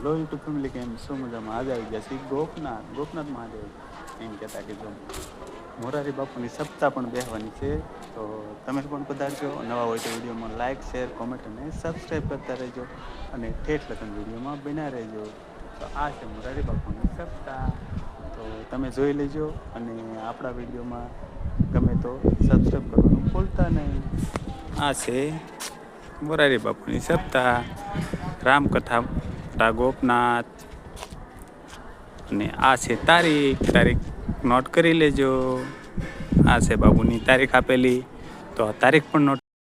લો YouTube family કેમ શું મજામાં? આજે આવી ગયા છે ગોપનાથ મહાદેવ એમ કહેતા કે જો મોરારી બાપુની સપ્તાહ પણ બેહવાની છે. તો તમે પણ પધારજો. નવા હોય તો વિડીયોમાં લાઇક શેર કોમેન્ટ અને સબસ્ક્રાઈબ કરતા રહેજો અને ઠેઠ લગન વિડીયોમાં બન્યા રહેજો. તો આ છે મોરારી બાપુની સપ્તાહ. તો તમે જોઈ લેજો અને આપણા વિડીયોમાં ગમે તો સબસ્ક્રાઈબ કરવાનું ભૂલતા નહીં. આ છે મોરારી બાપુની સપ્તાહ, રામકથા ગોપનાથ. અને આ છે તારીખ નોટ કરી લેજો. આ છે બાબુની તારીખ આપેલી, તો આ તારીખ પણ નોટ